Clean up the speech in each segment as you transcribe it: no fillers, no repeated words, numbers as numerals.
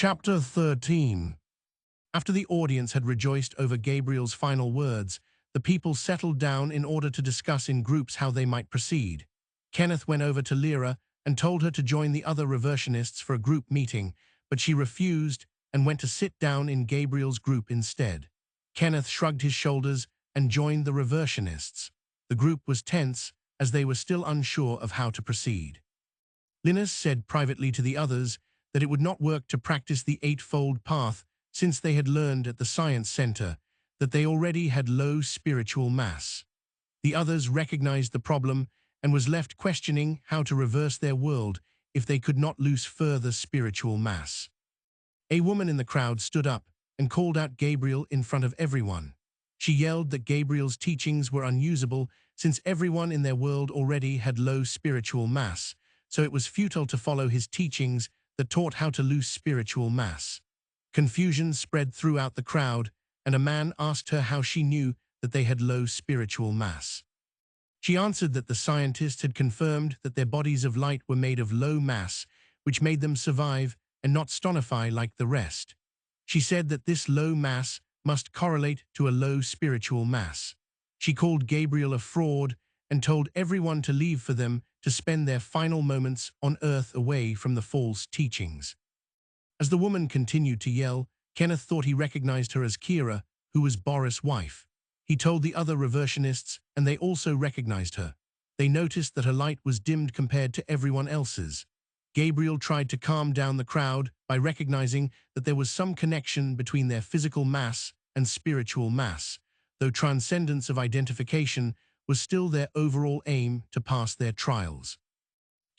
Chapter 13. After the audience had rejoiced over Gabriel's final words, the people settled down in order to discuss in groups how they might proceed. Kenneth went over to Lyra and told her to join the other reversionists for a group meeting, but she refused and went to sit down in Gabriel's group instead. Kenneth shrugged his shoulders and joined the reversionists. The group was tense as they were still unsure of how to proceed. Linus said privately to the others that it would not work to practice the eightfold path since they had learned at the science center that they already had low spiritual mass. The others recognized the problem and was left questioning how to reverse their world if they could not lose further spiritual mass. A woman in the crowd stood up and called out Gabriel in front of everyone. She yelled that Gabriel's teachings were unusable since everyone in their world already had low spiritual mass, so it was futile to follow his teachings that taught how to lose spiritual mass. Confusion spread throughout the crowd, and a man asked her how she knew that they had low spiritual mass. She answered that the scientists had confirmed that their bodies of light were made of low mass, which made them survive and not stonify like the rest. She said that this low mass must correlate to a low spiritual mass. She called Gabriel a fraud and told everyone to leave for them to spend their final moments on Earth away from the false teachings. As the woman continued to yell, Kenneth thought he recognized her as Kira, who was Boris' wife. He told the other reversionists, and they also recognized her. They noticed that her light was dimmed compared to everyone else's. Gabriel tried to calm down the crowd by recognizing that there was some connection between their physical mass and spiritual mass, though transcendence of identification was still their overall aim to pass their trials.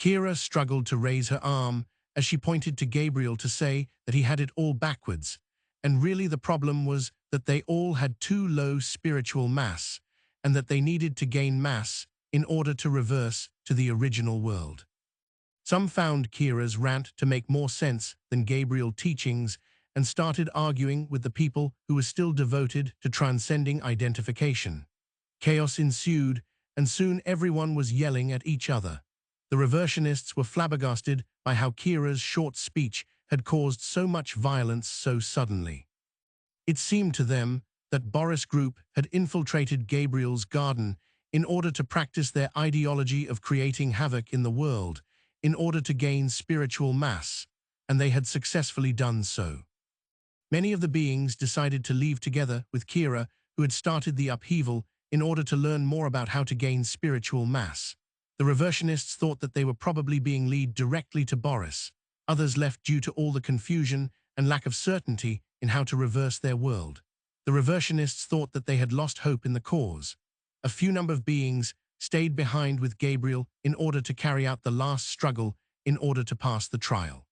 Kira struggled to raise her arm as she pointed to Gabriel to say that he had it all backwards, and really the problem was that they all had too low spiritual mass, and that they needed to gain mass in order to reverse to the original world. Some found Kira's rant to make more sense than Gabriel's teachings and started arguing with the people who were still devoted to transcending identification. Chaos ensued, and soon everyone was yelling at each other. The reversionists were flabbergasted by how Kira's short speech had caused so much violence so suddenly. It seemed to them that Boris' group had infiltrated Gabriel's garden in order to practice their ideology of creating havoc in the world, in order to gain spiritual mass, and they had successfully done so. Many of the beings decided to leave together with Kira, who had started the upheaval, in order to learn more about how to gain spiritual mass. The reversionists thought that they were probably being led directly to Boris. Others left due to all the confusion and lack of certainty in how to reverse their world. The reversionists thought that they had lost hope in the cause. A few number of beings stayed behind with Gabriel in order to carry out the last struggle in order to pass the trial.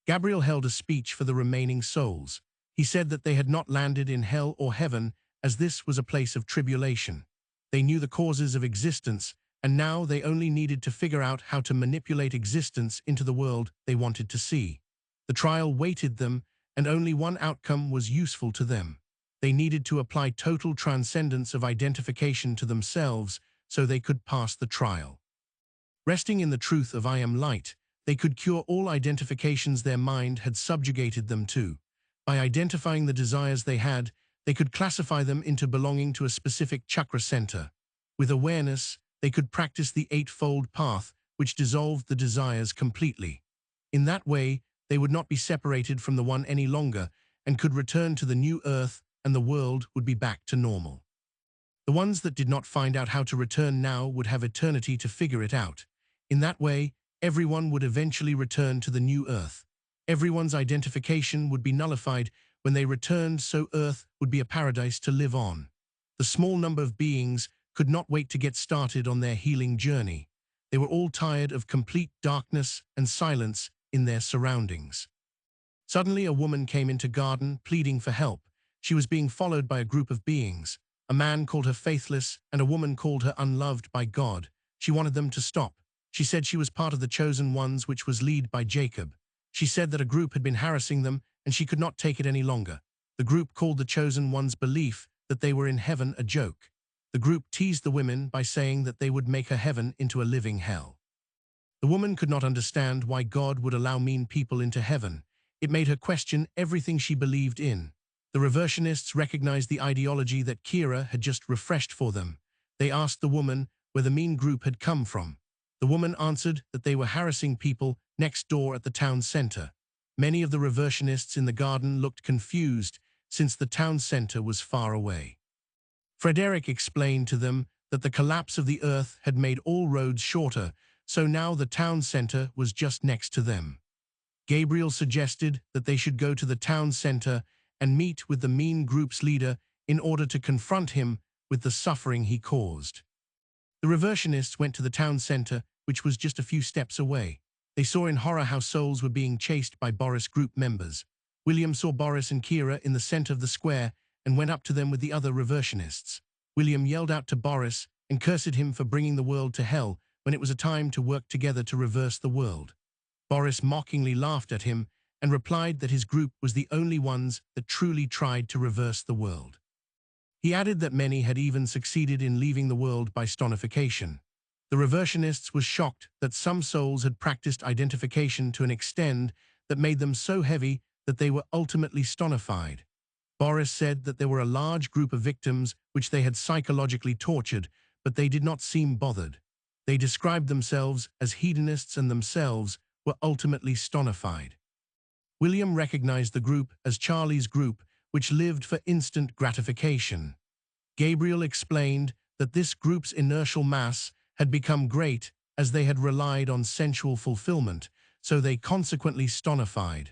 Gabriel held a speech for the remaining souls. He said that they had not landed in hell or heaven, as this was a place of tribulation. They knew the causes of existence, and now they only needed to figure out how to manipulate existence into the world they wanted to see. The trial waited them, and only one outcome was useful to them. They needed to apply total transcendence of identification to themselves so they could pass the trial. Resting in the truth of I am light, they could cure all identifications their mind had subjugated them to. By identifying the desires they had, they could classify them into belonging to a specific chakra center. With awareness, they could practice the eightfold path, which dissolved the desires completely. In that way, they would not be separated from the one any longer and could return to the new earth, and the world would be back to normal. The ones that did not find out how to return now would have eternity to figure it out. In that way, everyone would eventually return to the new earth. Everyone's identification would be nullified when they returned, so Earth would be a paradise to live on. The small number of beings could not wait to get started on their healing journey. They were all tired of complete darkness and silence in their surroundings. Suddenly a woman came into garden pleading for help. She was being followed by a group of beings. A man called her faithless and a woman called her unloved by God. She wanted them to stop. She said she was part of the chosen ones, which was led by Jacob. She said that a group had been harassing them and she could not take it any longer. The group called the chosen ones' belief that they were in heaven a joke. The group teased the women by saying that they would make her heaven into a living hell. The woman could not understand why God would allow mean people into heaven. It made her question everything she believed in. The reversionists recognized the ideology that Kira had just refreshed for them. They asked the woman where the mean group had come from. The woman answered that they were harassing people next door at the town center. Many of the reversionists in the garden looked confused since the town center was far away. Frederick explained to them that the collapse of the earth had made all roads shorter, so now the town center was just next to them. Gabriel suggested that they should go to the town center and meet with the mean group's leader in order to confront him with the suffering he caused. The reversionists went to the town center, which was just a few steps away. They saw in horror how souls were being chased by Boris group members. William saw Boris and Kira in the center of the square and went up to them with the other reversionists. William yelled out to Boris and cursed him for bringing the world to hell when it was a time to work together to reverse the world. Boris mockingly laughed at him and replied that his group was the only ones that truly tried to reverse the world. He added that many had even succeeded in leaving the world by stonification. The reversionists were shocked that some souls had practiced identification to an extent that made them so heavy that they were ultimately stonified. Boris said that there were a large group of victims which they had psychologically tortured, but they did not seem bothered. They described themselves as hedonists and themselves were ultimately stonified. William recognized the group as Charlie's group, which lived for instant gratification. Gabriel explained that this group's inertial mass had become great as they had relied on sensual fulfillment, so they consequently stonified.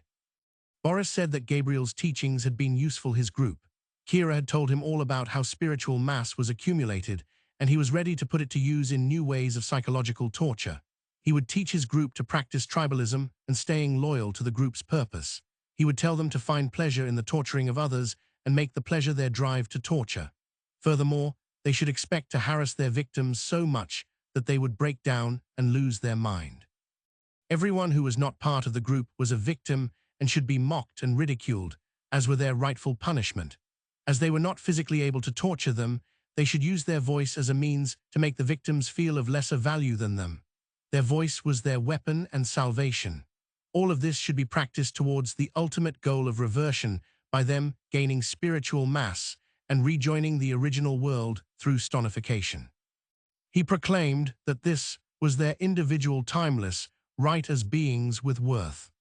Boris said that Gabriel's teachings had been useful his group. Kira had told him all about how spiritual mass was accumulated, and he was ready to put it to use in new ways of psychological torture. He would teach his group to practice tribalism and staying loyal to the group's purpose. He would tell them to find pleasure in the torturing of others and make the pleasure their drive to torture. Furthermore, they should expect to harass their victims so much that they would break down and lose their mind. Everyone who was not part of the group was a victim and should be mocked and ridiculed, as were their rightful punishment. As they were not physically able to torture them, they should use their voice as a means to make the victims feel of lesser value than them. Their voice was their weapon and salvation. All of this should be practiced towards the ultimate goal of reversion by them gaining spiritual mass and rejoining the original world through stonification. He proclaimed that this was their individual timeless right as beings with worth.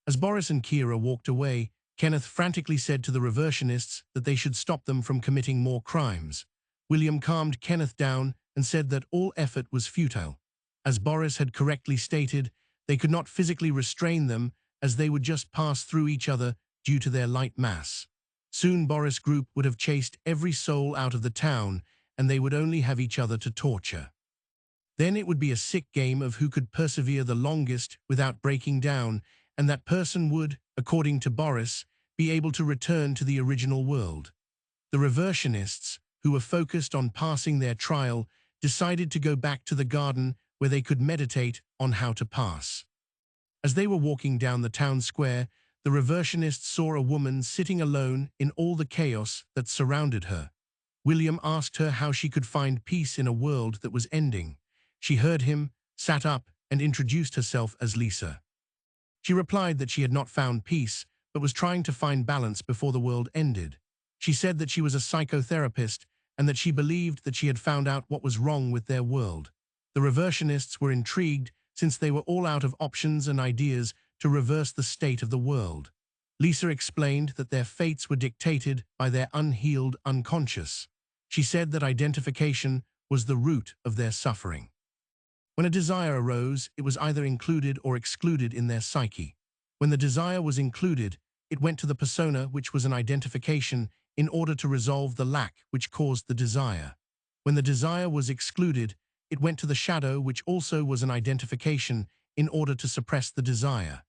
As Boris and Kira walked away, Kenneth frantically said to the reversionists that they should stop them from committing more crimes. William calmed Kenneth down and said that all effort was futile. As Boris had correctly stated, they could not physically restrain them as they would just pass through each other due to their light mass. Soon Boris' group would have chased every soul out of the town and they would only have each other to torture. Then it would be a sick game of who could persevere the longest without breaking down, and that person would, according to Boris, be able to return to the original world. The reversionists, who were focused on passing their trial, decided to go back to the garden where they could meditate on how to pass. As they were walking down the town square, the reversionists saw a woman sitting alone in all the chaos that surrounded her. William asked her how she could find peace in a world that was ending. She heard him, sat up, and introduced herself as Lisa. She replied that she had not found peace, but was trying to find balance before the world ended. She said that she was a psychotherapist and that she believed that she had found out what was wrong with their world. The reversionists were intrigued since they were all out of options and ideas to reverse the state of the world. Lisa explained that their fates were dictated by their unhealed unconscious. She said that identification was the root of their suffering. When a desire arose, it was either included or excluded in their psyche. When the desire was included, it went to the persona, which was an identification, in order to resolve the lack which caused the desire. When the desire was excluded, it went to the shadow, which also was an identification, in order to suppress the desire.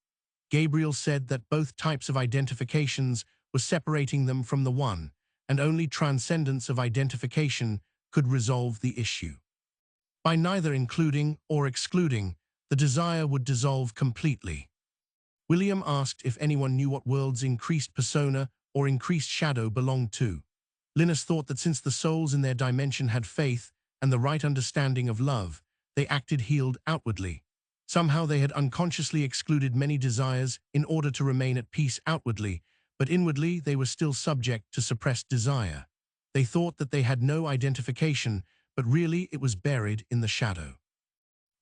Gabriel said that both types of identifications were separating them from the one, and only transcendence of identification could resolve the issue. By neither including or excluding, the desire would dissolve completely. William asked if anyone knew what worlds increased persona or increased shadow belonged to. Linus thought that since the souls in their dimension had faith and the right understanding of love, they acted healed outwardly. Somehow they had unconsciously excluded many desires in order to remain at peace outwardly, but inwardly they were still subject to suppressed desire. They thought that they had no identification, but really it was buried in the shadow.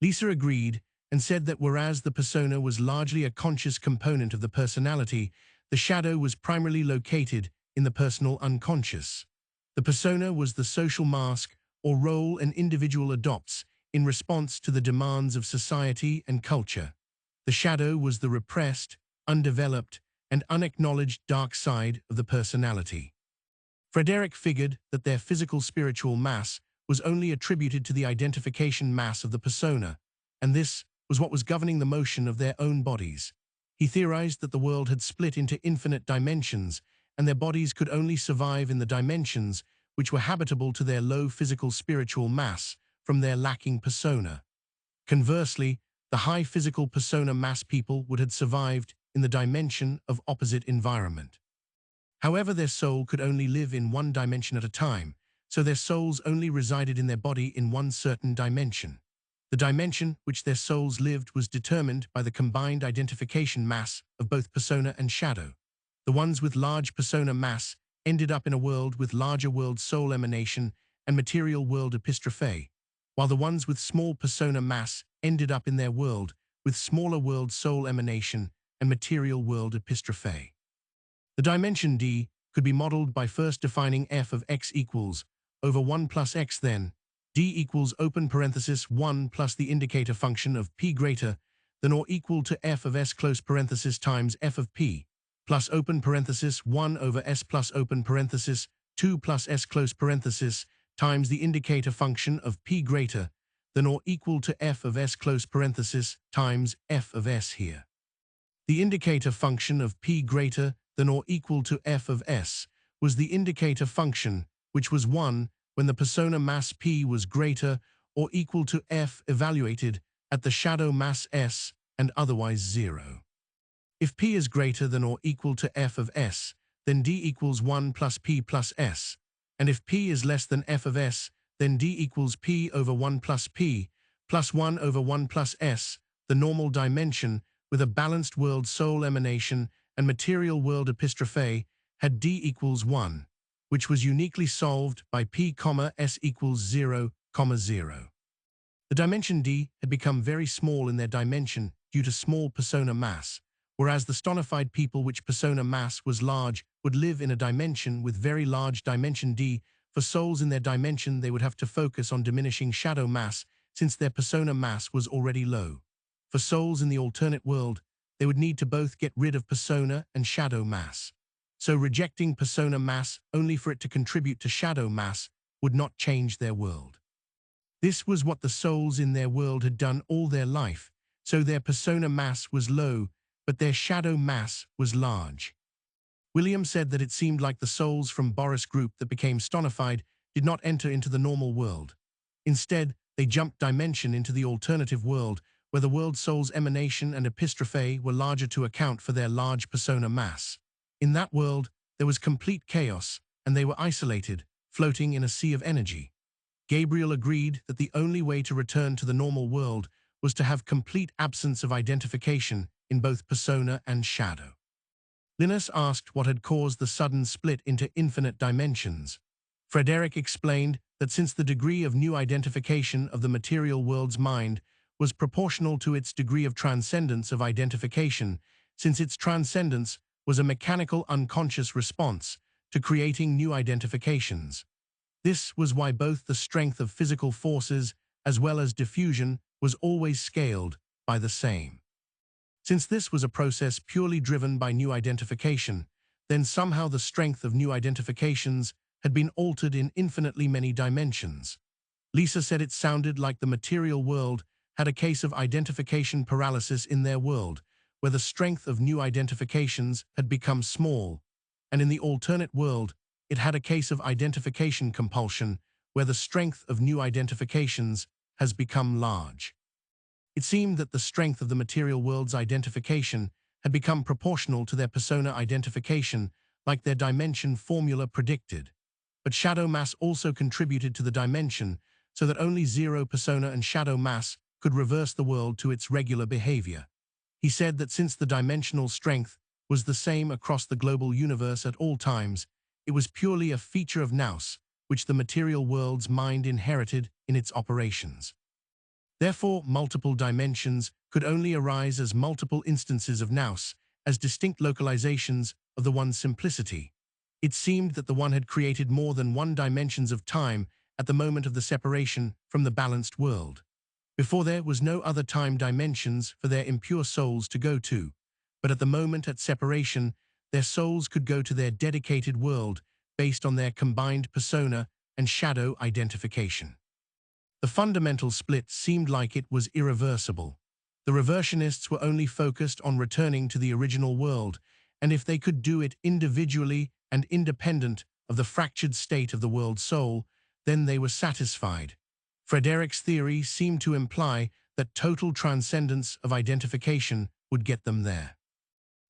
Lisa agreed and said that whereas the persona was largely a conscious component of the personality, the shadow was primarily located in the personal unconscious. The persona was the social mask or role an individual adopts in response to the demands of society and culture. The shadow was the repressed, undeveloped, and unacknowledged dark side of the personality. Frederick figured that their physical spiritual mass was only attributed to the identification mass of the persona, and this was what was governing the motion of their own bodies. He theorized that the world had split into infinite dimensions, and their bodies could only survive in the dimensions which were habitable to their low physical spiritual mass from their lacking persona. Conversely, the high physical persona mass people would have survived in the dimension of opposite environment. However, their soul could only live in one dimension at a time, so their souls only resided in their body in one certain dimension. The dimension which their souls lived was determined by the combined identification mass of both persona and shadow. The ones with large persona mass ended up in a world with larger world soul emanation and material world epistrophe, while the ones with small persona mass ended up in their world with smaller world soul emanation and material world epistrophe. The dimension D could be modeled by first defining f of x equals over 1 plus x, then d equals open parenthesis 1 plus the indicator function of p greater than or equal to f of s close parenthesis times f of p plus open parenthesis 1 over s plus open parenthesis 2 plus s close parenthesis times the indicator function of p greater than or equal to f of s close parenthesis times f of s here. The indicator function of p greater than or equal to f of s was the indicator function which was 1 when the persona mass p was greater or equal to f evaluated at the shadow mass s and otherwise 0. If p is greater than or equal to f of s, then d equals 1 plus p plus s, and if p is less than f of s, then d equals p over 1 plus p plus 1 over 1 plus s, the normal dimension with a balanced world soul emanation and material world epistrophe had d equals 1, which was uniquely solved by p, s equals 0, 0. The dimension d had become very small in their dimension due to small persona mass, whereas the stonified people which persona mass was large would live in a dimension with very large dimension d. For souls in their dimension, they would have to focus on diminishing shadow mass since their persona mass was already low. For souls in the alternate world, they would need to both get rid of persona and shadow mass. So rejecting persona mass only for it to contribute to shadow mass would not change their world. This was what the souls in their world had done all their life, so their persona mass was low, but their shadow mass was large. William said that it seemed like the souls from Boris group that became stonified did not enter into the normal world. Instead, they jumped dimension into the alternative world, where the world soul's emanation and epistrophe were larger to account for their large persona mass. In that world, there was complete chaos, and they were isolated, floating in a sea of energy. Gabriel agreed that the only way to return to the normal world was to have complete absence of identification in both persona and shadow. Linus asked what had caused the sudden split into infinite dimensions. Frederick explained that since the degree of new identification of the material world's mind was proportional to its degree of transcendence of identification, since its transcendence was a mechanical unconscious response to creating new identifications. This was why both the strength of physical forces as well as diffusion was always scaled by the same. Since this was a process purely driven by new identification, then somehow the strength of new identifications had been altered in infinitely many dimensions. Lisa said it sounded like the material world had a case of identification paralysis in their world, where the strength of new identifications had become small, and in the alternate world, it had a case of identification compulsion, where the strength of new identifications has become large. It seemed that the strength of the material world's identification had become proportional to their persona identification, like their dimension formula predicted. But shadow mass also contributed to the dimension, so that only zero persona and shadow mass could reverse the world to its regular behavior. He said that since the dimensional strength was the same across the global universe at all times, it was purely a feature of nous, which the material world's mind inherited in its operations. Therefore, multiple dimensions could only arise as multiple instances of nous, as distinct localizations of the one's simplicity. It seemed that the one had created more than one dimensions of time at the moment of the separation from the balanced world. Before there was no other time dimensions for their impure souls to go to, but at the moment at separation, their souls could go to their dedicated world based on their combined persona and shadow identification. The fundamental split seemed like it was irreversible. The reversionists were only focused on returning to the original world, and if they could do it individually and independent of the fractured state of the world soul, then they were satisfied. Frederick's theory seemed to imply that total transcendence of identification would get them there.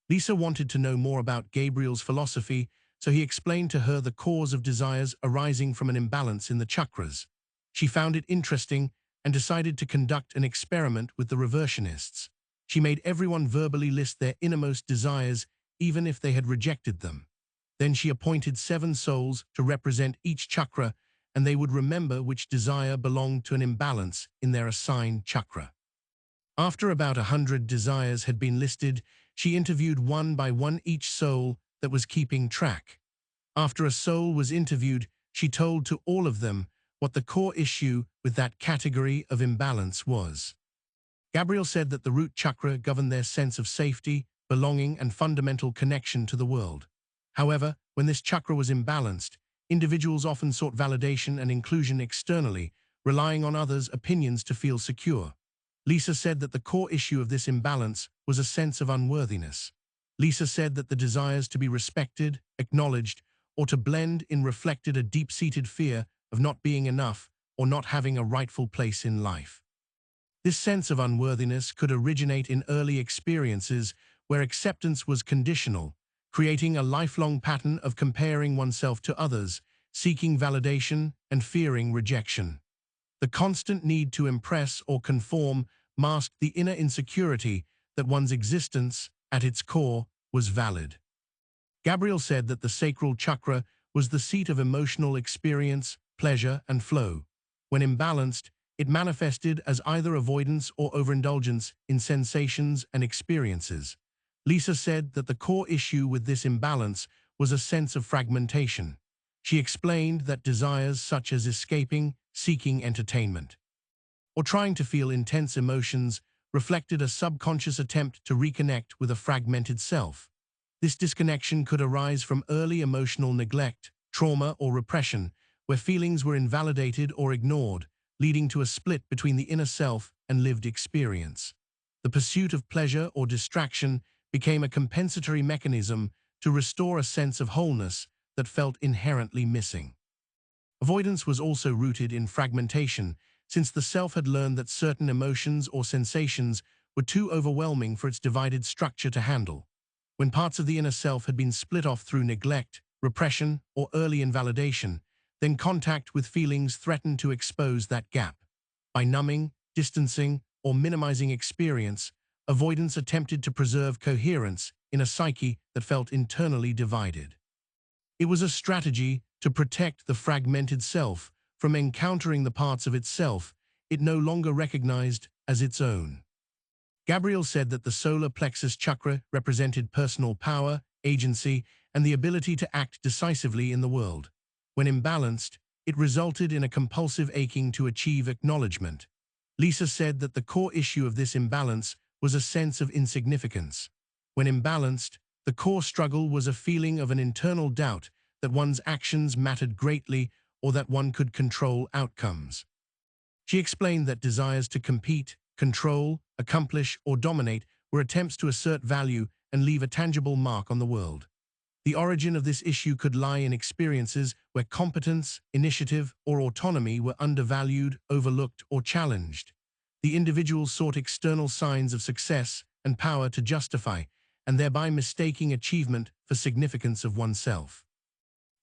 Lisa wanted to know more about Gabriel's philosophy, so he explained to her the cause of desires arising from an imbalance in the chakras. She found it interesting and decided to conduct an experiment with the reversionists. She made everyone verbally list their innermost desires, even if they had rejected them. Then she appointed 7 souls to represent each chakra, and they would remember which desire belonged to an imbalance in their assigned chakra. After about 100 desires had been listed, she interviewed one by one each soul that was keeping track. After a soul was interviewed, she told to all of them what the core issue with that category of imbalance was. Gabriel said that the root chakra governed their sense of safety, belonging, and fundamental connection to the world. However, when this chakra was imbalanced, individuals often sought validation and inclusion externally, relying on others' opinions to feel secure. Lisa said that the core issue of this imbalance was a sense of unworthiness. Lisa said that the desires to be respected, acknowledged, or to blend in reflected a deep-seated fear of not being enough or not having a rightful place in life. This sense of unworthiness could originate in early experiences where acceptance was conditional, creating a lifelong pattern of comparing oneself to others, seeking validation, and fearing rejection. The constant need to impress or conform masked the inner insecurity that one's existence, at its core, was valid. Gabriel said that the sacral chakra was the seat of emotional experience, pleasure, and flow. When imbalanced, it manifested as either avoidance or overindulgence in sensations and experiences. Lisa said that the core issue with this imbalance was a sense of fragmentation. She explained that desires such as escaping, seeking entertainment, or trying to feel intense emotions reflected a subconscious attempt to reconnect with a fragmented self. This disconnection could arise from early emotional neglect, trauma, or repression, where feelings were invalidated or ignored, leading to a split between the inner self and lived experience. The pursuit of pleasure or distraction became a compensatory mechanism to restore a sense of wholeness that felt inherently missing. Avoidance was also rooted in fragmentation, since the self had learned that certain emotions or sensations were too overwhelming for its divided structure to handle. When parts of the inner self had been split off through neglect, repression, or early invalidation, then contact with feelings threatened to expose that gap. By numbing, distancing, or minimizing experience, avoidance attempted to preserve coherence in a psyche that felt internally divided. It was a strategy to protect the fragmented self from encountering the parts of itself it no longer recognized as its own. Gabriel said that the solar plexus chakra represented personal power, agency, and the ability to act decisively in the world. When imbalanced, it resulted in a compulsive aching to achieve acknowledgement. Lisa said that the core issue of this imbalance was a sense of insignificance. When imbalanced, the core struggle was a feeling of an internal doubt that one's actions mattered greatly or that one could control outcomes. She explained that desires to compete, control, accomplish, or dominate were attempts to assert value and leave a tangible mark on the world. The origin of this issue could lie in experiences where competence, initiative, or autonomy were undervalued, overlooked, or challenged. The individual sought external signs of success and power to justify, and thereby mistaking achievement for significance of oneself.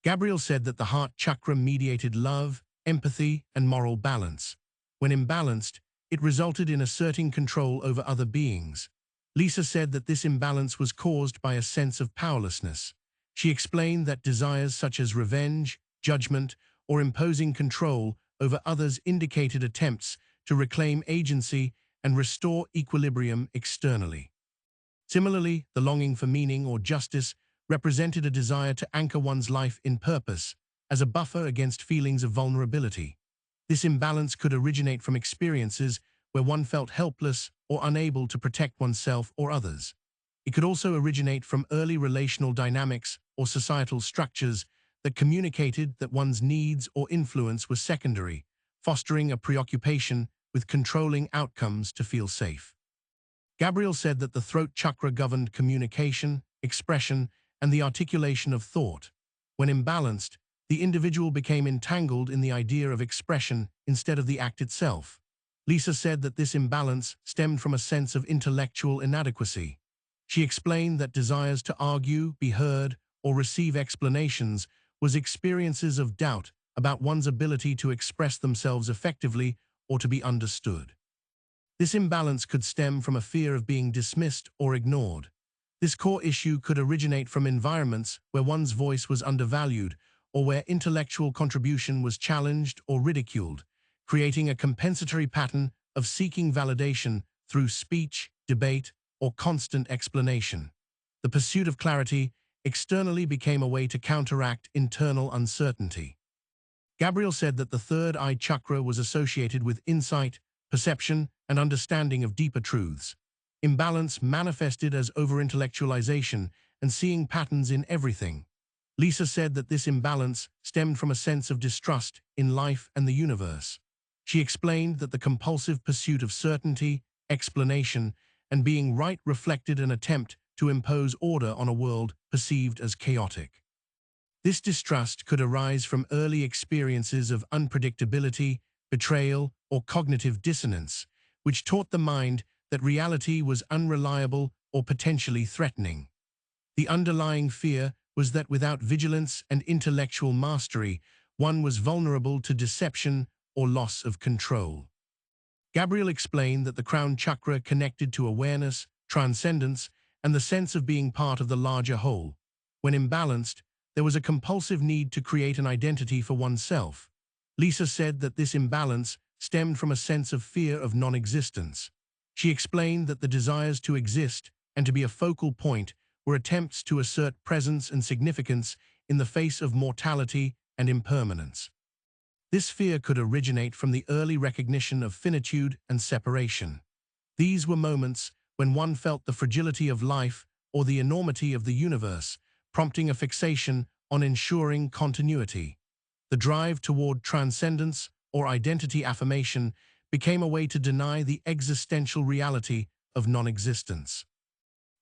Gabriel said that the heart chakra mediated love, empathy, and moral balance. When imbalanced, it resulted in asserting control over other beings. Lisa said that this imbalance was caused by a sense of powerlessness. She explained that desires such as revenge, judgment, or imposing control over others indicated attempts to reclaim agency and restore equilibrium externally. Similarly, the longing for meaning or justice represented a desire to anchor one's life in purpose as a buffer against feelings of vulnerability. This imbalance could originate from experiences where one felt helpless or unable to protect oneself or others. It could also originate from early relational dynamics or societal structures that communicated that one's needs or influence were secondary, fostering a preoccupation with controlling outcomes to feel safe. Gabriel said that the throat chakra governed communication, expression, and the articulation of thought. When imbalanced, the individual became entangled in the idea of expression instead of the act itself. Lisa said that this imbalance stemmed from a sense of intellectual inadequacy. She explained that desires to argue, be heard, or receive explanations was experiences of doubt about one's ability to express themselves effectively or to be understood. This imbalance could stem from a fear of being dismissed or ignored. This core issue could originate from environments where one's voice was undervalued or where intellectual contribution was challenged or ridiculed, creating a compensatory pattern of seeking validation through speech, debate, or constant explanation. The pursuit of clarity externally became a way to counteract internal uncertainty. Gabriel said that the third eye chakra was associated with insight, perception, and understanding of deeper truths. Imbalance manifested as over-intellectualization and seeing patterns in everything. Lisa said that this imbalance stemmed from a sense of distrust in life and the universe. She explained that the compulsive pursuit of certainty, explanation, and being right reflected an attempt to impose order on a world perceived as chaotic. This distrust could arise from early experiences of unpredictability, betrayal, or cognitive dissonance, which taught the mind that reality was unreliable or potentially threatening. The underlying fear was that without vigilance and intellectual mastery, one was vulnerable to deception or loss of control. Gabriel explained that the crown chakra connected to awareness, transcendence, and the sense of being part of the larger whole. When imbalanced, there was a compulsive need to create an identity for oneself. Lisa said that this imbalance stemmed from a sense of fear of non-existence. She explained that the desires to exist and to be a focal point were attempts to assert presence and significance in the face of mortality and impermanence. This fear could originate from the early recognition of finitude and separation. These were moments when one felt the fragility of life or the enormity of the universe, prompting a fixation on ensuring continuity. The drive toward transcendence or identity affirmation became a way to deny the existential reality of non-existence.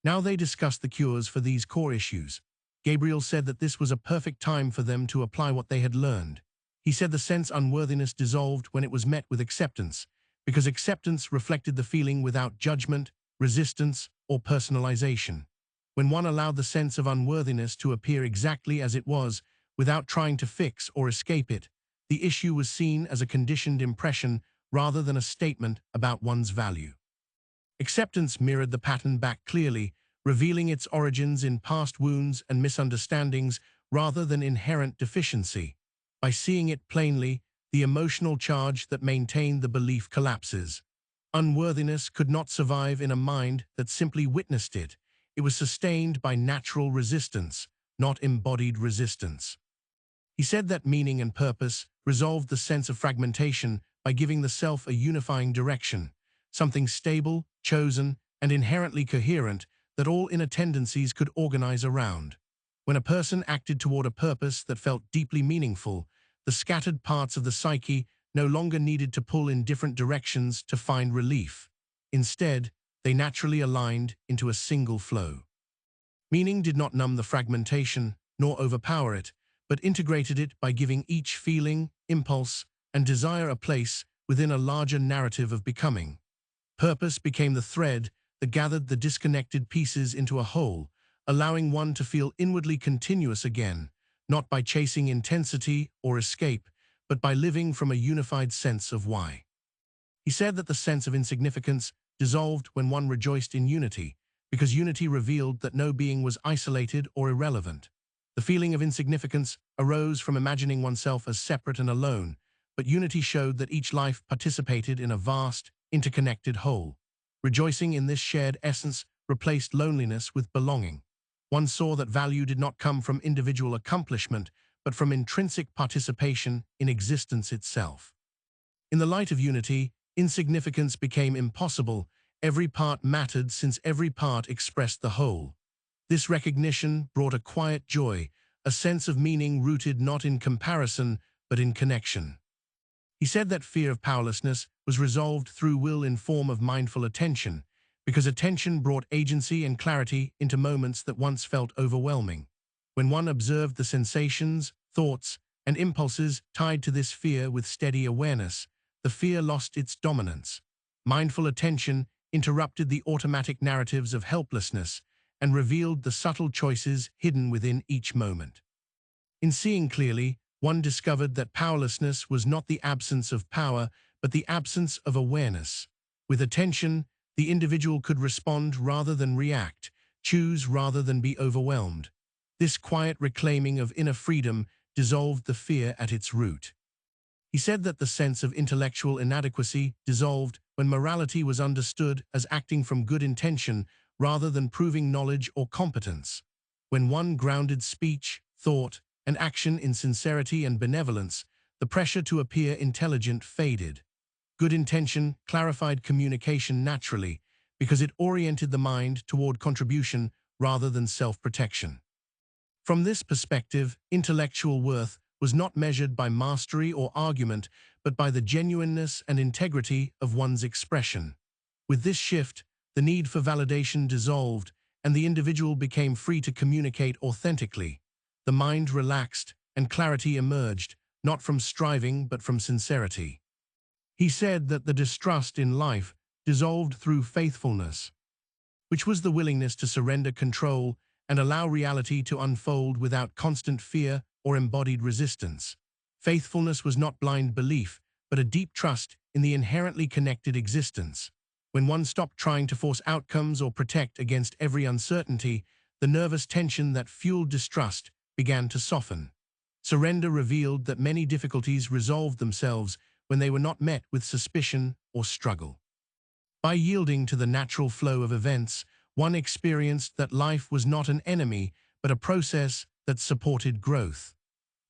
Now they discussed the cures for these core issues. Gabriel said that this was a perfect time for them to apply what they had learned. He said the sense unworthiness dissolved when it was met with acceptance, because acceptance reflected the feeling without judgment, resistance, or personalization. When one allowed the sense of unworthiness to appear exactly as it was, without trying to fix or escape it, the issue was seen as a conditioned impression rather than a statement about one's value. Acceptance mirrored the pattern back clearly, revealing its origins in past wounds and misunderstandings rather than inherent deficiency. By seeing it plainly, the emotional charge that maintained the belief collapses. Unworthiness could not survive in a mind that simply witnessed it. It was sustained by natural resistance, not embodied resistance. He said that meaning and purpose resolved the sense of fragmentation by giving the self a unifying direction, something stable, chosen, and inherently coherent that all inner tendencies could organize around. When a person acted toward a purpose that felt deeply meaningful, the scattered parts of the psyche no longer needed to pull in different directions to find relief. Instead, they naturally aligned into a single flow. Meaning did not numb the fragmentation, nor overpower it, but integrated it by giving each feeling, impulse, and desire a place within a larger narrative of becoming. Purpose became the thread that gathered the disconnected pieces into a whole, allowing one to feel inwardly continuous again, not by chasing intensity or escape, but by living from a unified sense of why. He said that the sense of insignificance dissolved when one rejoiced in unity, because unity revealed that no being was isolated or irrelevant. The feeling of insignificance arose from imagining oneself as separate and alone, but unity showed that each life participated in a vast, interconnected whole. Rejoicing in this shared essence replaced loneliness with belonging. One saw that value did not come from individual accomplishment, but from intrinsic participation in existence itself. In the light of unity, insignificance became impossible. Every part mattered since every part expressed the whole. This recognition brought a quiet joy, a sense of meaning rooted not in comparison, but in connection. He said that fear of powerlessness was resolved through will in form of mindful attention, because attention brought agency and clarity into moments that once felt overwhelming. When one observed the sensations, thoughts, and impulses tied to this fear with steady awareness, the fear lost its dominance. Mindful attention interrupted the automatic narratives of helplessness and revealed the subtle choices hidden within each moment. In seeing clearly, one discovered that powerlessness was not the absence of power, but the absence of awareness. With attention, the individual could respond rather than react, choose rather than be overwhelmed. This quiet reclaiming of inner freedom dissolved the fear at its root. He said that the sense of intellectual inadequacy dissolved when morality was understood as acting from good intention rather than proving knowledge or competence. When one grounded speech, thought, and action in sincerity and benevolence, the pressure to appear intelligent faded. Good intention clarified communication naturally because it oriented the mind toward contribution rather than self-protection. From this perspective, intellectual worth was not measured by mastery or argument, but by the genuineness and integrity of one's expression. With this shift, the need for validation dissolved, and the individual became free to communicate authentically. The mind relaxed, and clarity emerged, not from striving but from sincerity. He said that the distrust in life dissolved through faithfulness, which was the willingness to surrender control and allow reality to unfold without constant fear or embodied resistance. Faithfulness was not blind belief, but a deep trust in the inherently connected existence. When one stopped trying to force outcomes or protect against every uncertainty, the nervous tension that fueled distrust began to soften. Surrender revealed that many difficulties resolved themselves when they were not met with suspicion or struggle. By yielding to the natural flow of events, one experienced that life was not an enemy, but a process that supported growth.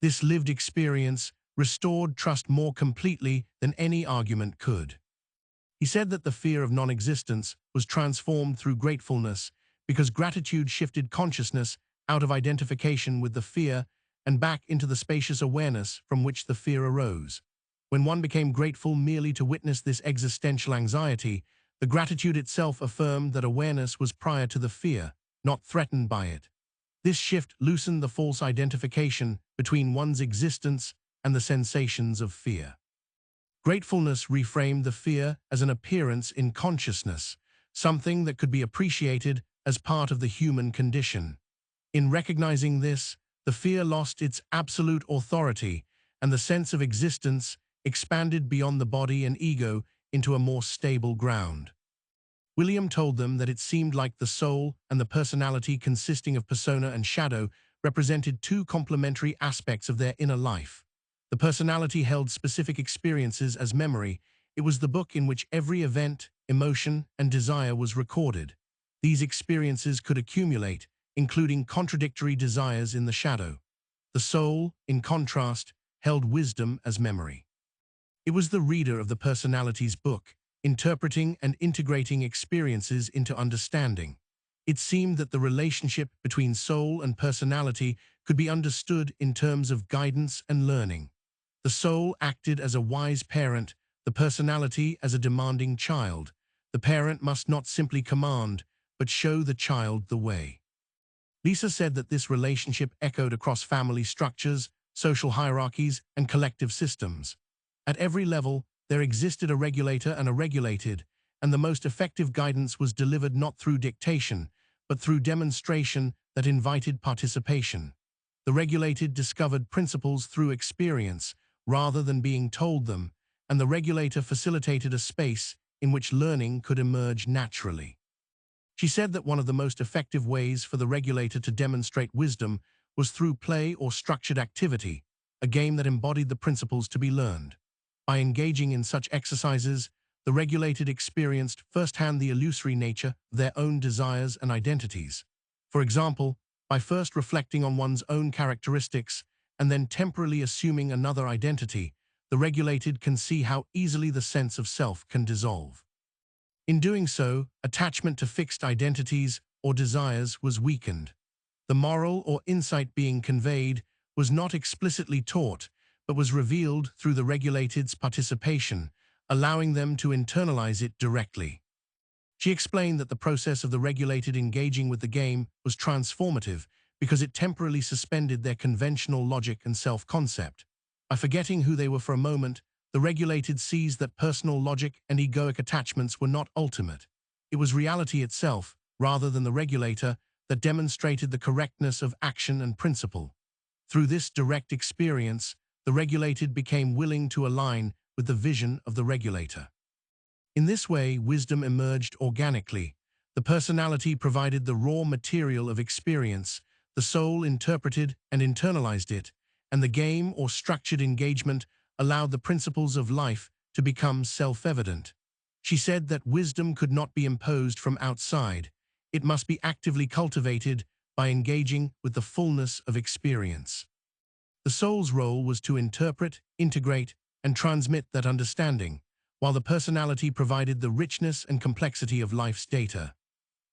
This lived experience restored trust more completely than any argument could. He said that the fear of non-existence was transformed through gratefulness because gratitude shifted consciousness out of identification with the fear and back into the spacious awareness from which the fear arose. When one became grateful merely to witness this existential anxiety, the gratitude itself affirmed that awareness was prior to the fear, not threatened by it. This shift loosened the false identification between one's existence and the sensations of fear. Gratefulness reframed the fear as an appearance in consciousness, something that could be appreciated as part of the human condition. In recognizing this, the fear lost its absolute authority, and the sense of existence expanded beyond the body and ego into a more stable ground. William told them that it seemed like the soul and the personality, consisting of persona and shadow, represented two complementary aspects of their inner life. The personality held specific experiences as memory. It was the book in which every event, emotion, and desire was recorded. These experiences could accumulate, including contradictory desires in the shadow. The soul, in contrast, held wisdom as memory. It was the reader of the personality's book, interpreting and integrating experiences into understanding. It seemed that the relationship between soul and personality could be understood in terms of guidance and learning. The soul acted as a wise parent, the personality as a demanding child. The parent must not simply command, but show the child the way. Lisa said that this relationship echoed across family structures, social hierarchies, and collective systems. At every level, there existed a regulator and a regulated, and the most effective guidance was delivered not through dictation, but through demonstration that invited participation. The regulated discovered principles through experience, rather than being told them, and the regulator facilitated a space in which learning could emerge naturally. She said that one of the most effective ways for the regulator to demonstrate wisdom was through play or structured activity, a game that embodied the principles to be learned. By engaging in such exercises, the regulated experienced firsthand the illusory nature of their own desires and identities. For example, by first reflecting on one's own characteristics and then temporarily assuming another identity, the regulated can see how easily the sense of self can dissolve. In doing so, attachment to fixed identities or desires was weakened. The moral or insight being conveyed was not explicitly taught, but was revealed through the regulated's participation, allowing them to internalize it directly. She explained that the process of the regulated engaging with the game was transformative because it temporarily suspended their conventional logic and self-concept. By forgetting who they were for a moment, the regulated seized that personal logic and egoic attachments were not ultimate. It was reality itself, rather than the regulator, that demonstrated the correctness of action and principle. Through this direct experience, the regulated became willing to align with the vision of the regulator. In this way, wisdom emerged organically. The personality provided the raw material of experience, the soul interpreted and internalized it, and the game or structured engagement allowed the principles of life to become self-evident. She said that wisdom could not be imposed from outside. It must be actively cultivated by engaging with the fullness of experience. The soul's role was to interpret, integrate, and transmit that understanding, while the personality provided the richness and complexity of life's data.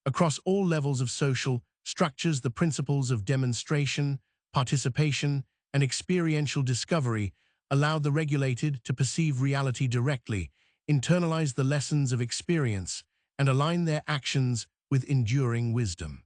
Across all levels of social structures, the principles of demonstration, participation, and experiential discovery allowed the regulated to perceive reality directly, internalize the lessons of experience, and align their actions with enduring wisdom.